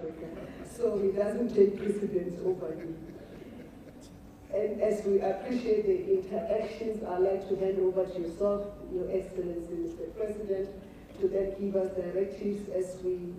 Africa, so he doesn't take precedence over you. And as we appreciate the interactions, I'd like to hand over to yourself, Your Excellency, Mr. President, to then give us directives as we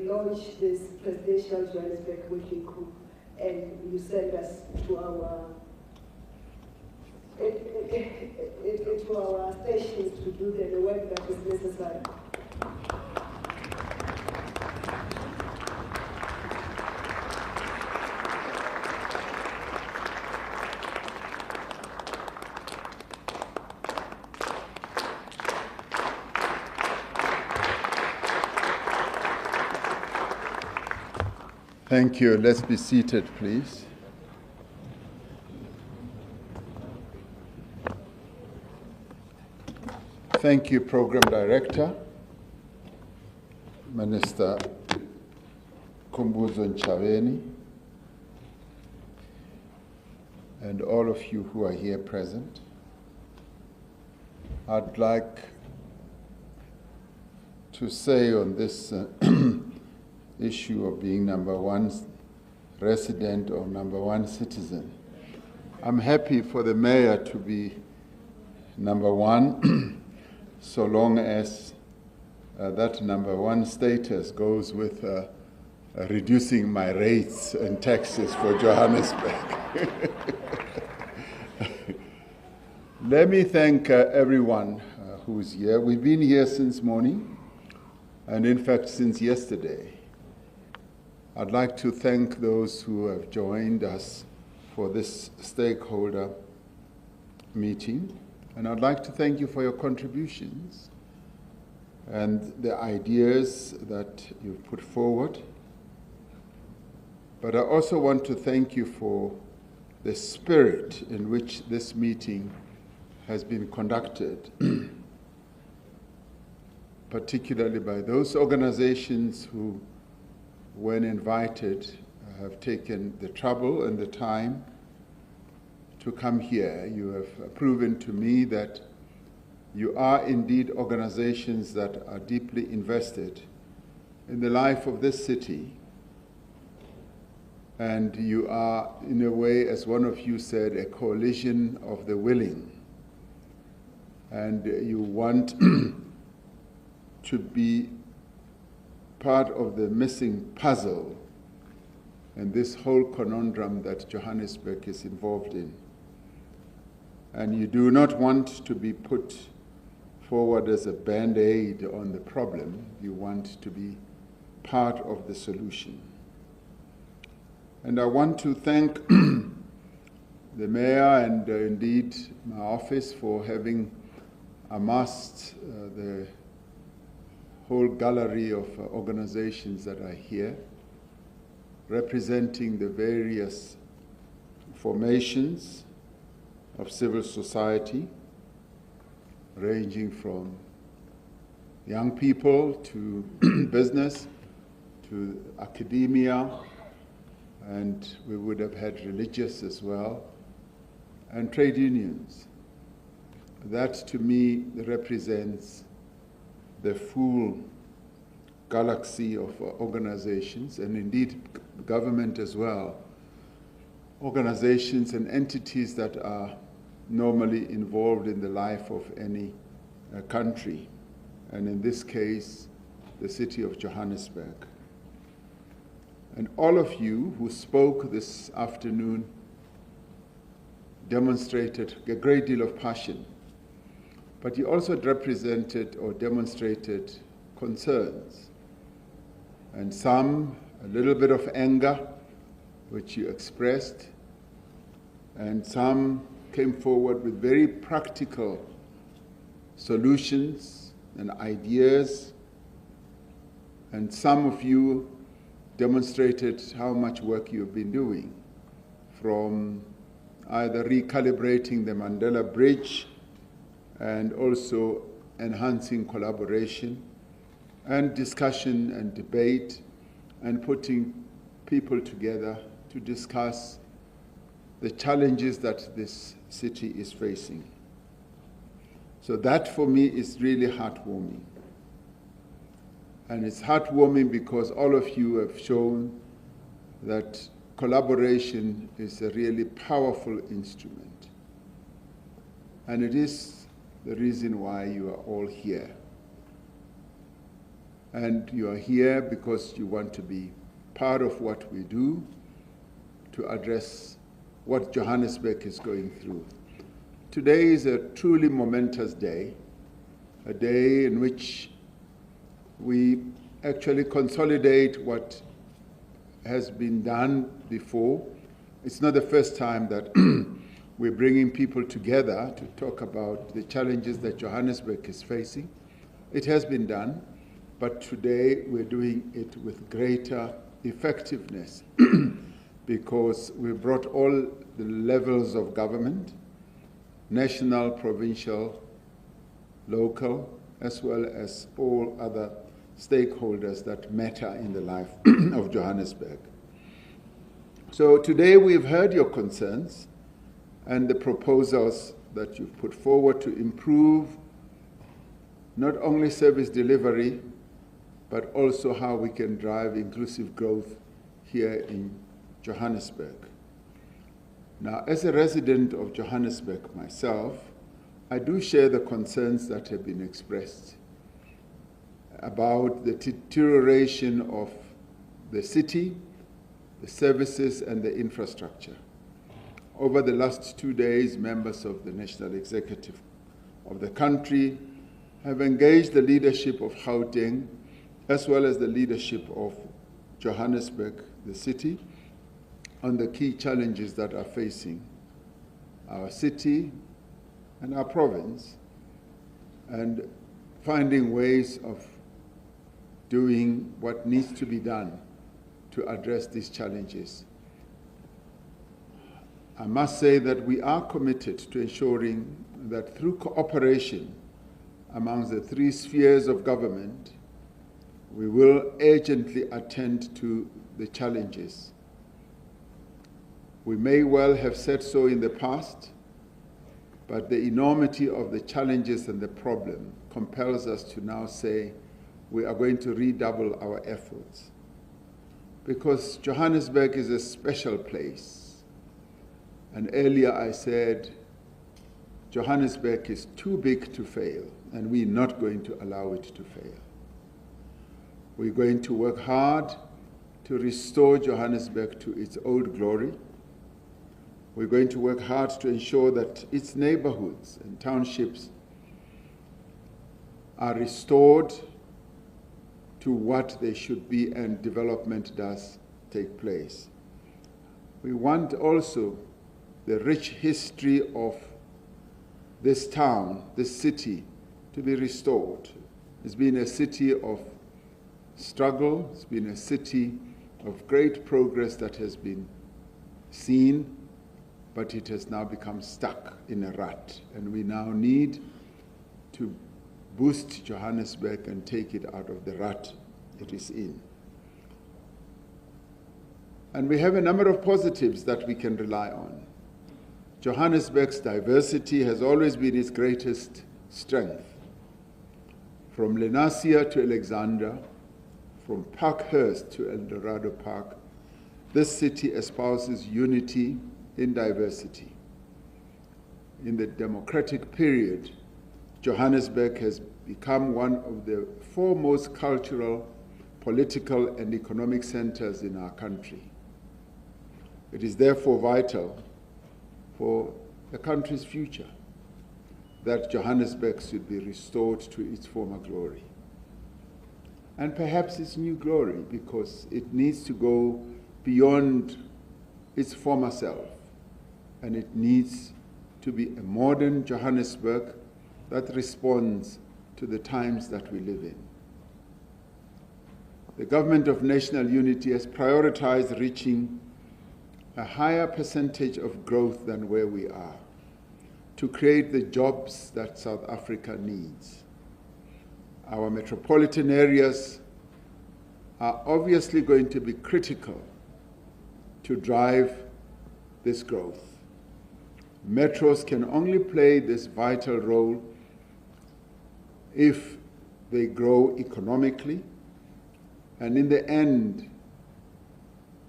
launch this presidential Johannesburg working group, and you send us to our stations to do the work that is necessary. Thank you. Let's be seated, please. Thank you, Program Director, Minister Kumbuzo Nchaweni, and all of you who are here present. I'd like to say on this issue of being number one resident or number one citizen, I'm happy for the mayor to be number one so long as that number one status goes with reducing my rates and taxes for Johannesburg. Let me thank everyone who's here. We've been here since morning, and in fact since yesterday. I'd like to thank those who have joined us for this stakeholder meeting. And I'd like to thank you for your contributions and the ideas that you've put forward. But I also want to thank you for the spirit in which this meeting has been conducted, particularly by those organizations who, when invited, have taken the trouble and the time to come here. You have proven to me that you are indeed organizations that are deeply invested in the life of this city. And you are, in a way, as one of you said, a coalition of the willing. And you want to be part of the missing puzzle and this whole conundrum that Johannesburg is involved in. And you do not want to be put forward as a band-aid on the problem. You want to be part of the solution. And I want to thank the mayor and indeed my office for having amassed the whole gallery of organizations that are here, representing the various formations of civil society, ranging from young people to business to academia, and we would have had religious as well, and trade unions. That to me represents the full galaxy of organizations, and indeed government as well, organizations and entities that are normally involved in the life of any country, and in this case, the city of Johannesburg. And all of you who spoke this afternoon demonstrated a great deal of passion, but you also represented or demonstrated concerns, and some a little bit of anger, which you expressed, and some came forward with very practical solutions and ideas, and some of you demonstrated how much work you've been doing, from either recalibrating the Mandela Bridge and also enhancing collaboration and discussion and debate and putting people together to discuss the challenges that this city is facing. So that for me is really heartwarming. And it's heartwarming because all of you have shown that collaboration is a really powerful instrument. And it is the reason why you are all here. And you are here because you want to be part of what we do to address what Johannesburg is going through. Today is a truly momentous day, a day in which we actually consolidate what has been done before. It's not the first time that we're bringing people together to talk about the challenges that Johannesburg is facing. It has been done, but today we're doing it with greater effectiveness because we brought all the levels of government, national, provincial, local, as well as all other stakeholders that matter in the life of Johannesburg. So today we've heard your concerns and the proposals that you've put forward to improve not only service delivery, but also how we can drive inclusive growth here in Johannesburg. Now, as a resident of Johannesburg myself, I do share the concerns that have been expressed about the deterioration of the city, the services, and the infrastructure. Over the last 2 days, members of the National Executive of the country have engaged the leadership of Gauteng, as well as the leadership of Johannesburg, the city, on the key challenges that are facing our city and our province, and finding ways of doing what needs to be done to address these challenges. I must say that we are committed to ensuring that through cooperation amongst the three spheres of government, we will urgently attend to the challenges. We may well have said so in the past, but the enormity of the challenges and the problem compels us to now say we are going to redouble our efforts. Because Johannesburg is a special place. And earlier I said, Johannesburg is too big to fail, and we're not going to allow it to fail. We're going to work hard to restore Johannesburg to its old glory. We're going to work hard to ensure that its neighborhoods and townships are restored to what they should be, and development does take place. We want also the rich history of this town, this city, to be restored. It's been a city of struggle, it's been a city of great progress that has been seen, but it has now become stuck in a rut, and we now need to boost Johannesburg and take it out of the rut it is in. And we have a number of positives that we can rely on. Johannesburg's diversity has always been its greatest strength. From Lenasia to Alexandra, from Parkhurst to El Dorado Park, this city espouses unity in diversity. In the democratic period, Johannesburg has become one of the foremost cultural, political, and economic centers in our country. It is therefore vital for the country's future that Johannesburg should be restored to its former glory. And perhaps its new glory, because it needs to go beyond its former self, and it needs to be a modern Johannesburg that responds to the times that we live in. The Government of National Unity has prioritized reaching a higher percentage of growth than where we are to create the jobs that South Africa needs. Our metropolitan areas are obviously going to be critical to drive this growth. Metros can only play this vital role if they grow economically, And in the end,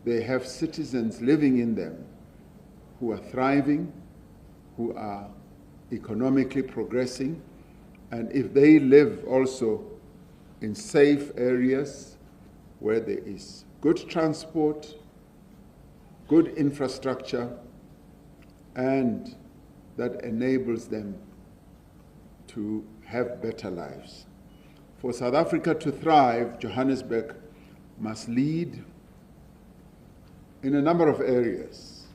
they have citizens living in them who are thriving, who are economically progressing, and if they live also in safe areas where there is good transport, good infrastructure, and that enables them to have better lives. For South Africa to thrive, Johannesburg must lead in a number of areas.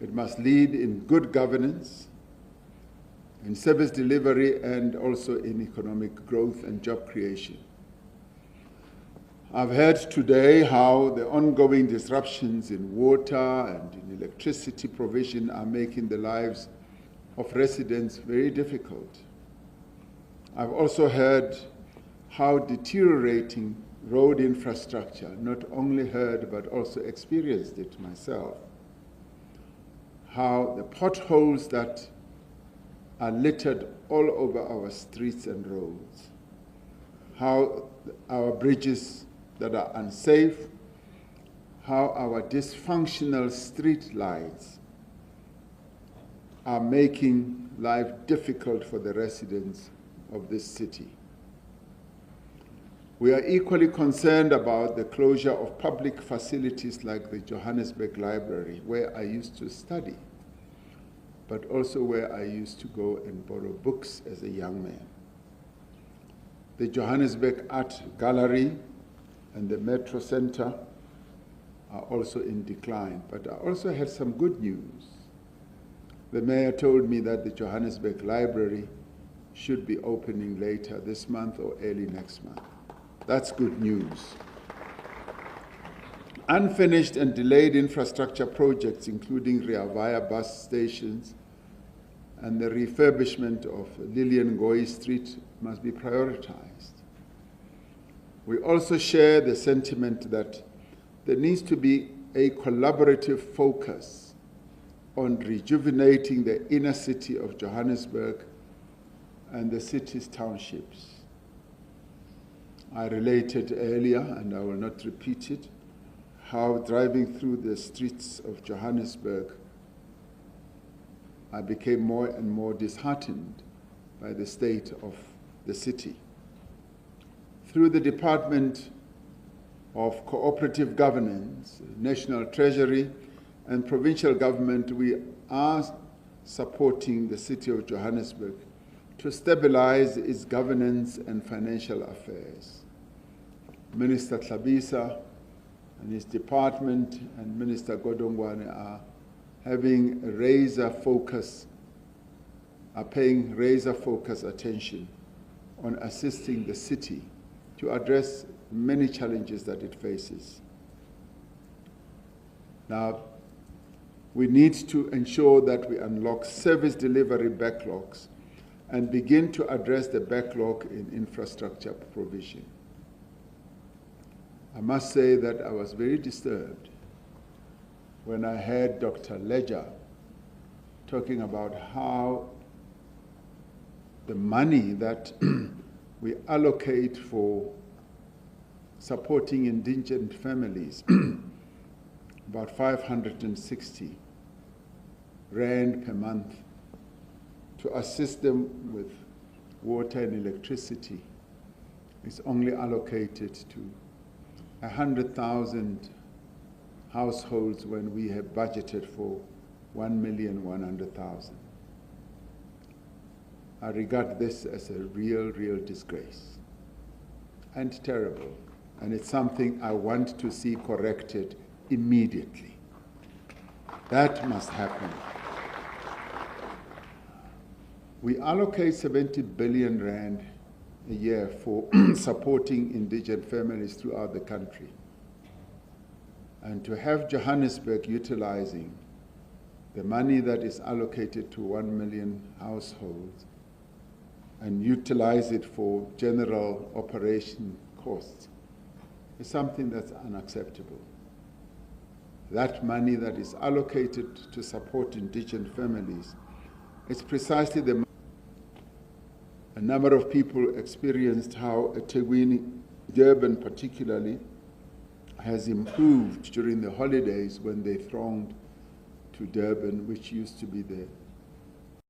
It must lead in good governance, in service delivery, and also in economic growth and job creation. I've heard today how the ongoing disruptions in water and in electricity provision are making the lives of residents very difficult. I've also heard how deteriorating road infrastructure, not only heard but also experienced it myself, how the potholes that are littered all over our streets and roads, how our bridges that are unsafe, how our dysfunctional street lights are making life difficult for the residents of this city. We are equally concerned about the closure of public facilities like the Johannesburg Library, where I used to study, but also where I used to go and borrow books as a young man. The Johannesburg Art Gallery and the Metro Center are also in decline, but I also had some good news. The mayor told me that the Johannesburg Library should be opening later this month or early next month. That's good news. Unfinished and delayed infrastructure projects, including Rea Vaya bus stations and the refurbishment of Lillian Ngoyi Street, must be prioritized. We also share the sentiment that there needs to be a collaborative focus on rejuvenating the inner city of Johannesburg and the city's townships. I related earlier, and I will not repeat it, how driving through the streets of Johannesburg, I became more and more disheartened by the state of the city. Through the Department of Cooperative Governance, National Treasury, and provincial government, we are supporting the city of Johannesburg to stabilize its governance and financial affairs. Minister Tlhabisa and his department and Minister Godongwane are having a paying razor focus attention on assisting the city to address many challenges that it faces. Now, we need to ensure that we unlock service delivery backlogs and begin to address the backlog in infrastructure provision. I must say that I was very disturbed when I heard Dr. Ledger talking about how the money that we allocate for supporting indigent families, about 560 rand per month, to assist them with water and electricity, is only allocated to 100,000 households when we have budgeted for 1,100,000. I regard this as a real disgrace and terrible, and it's something I want to see corrected immediately. That must happen. We allocate 70 billion rand a year for supporting indigent families throughout the country. And to have Johannesburg utilizing the money that is allocated to 1 million households and utilize it for general operation costs is something that's unacceptable. That money that is allocated to support indigent families is precisely the money. A number of people experienced how eThekwini Durban particularly has improved during the holidays when they thronged to Durban, which used to be the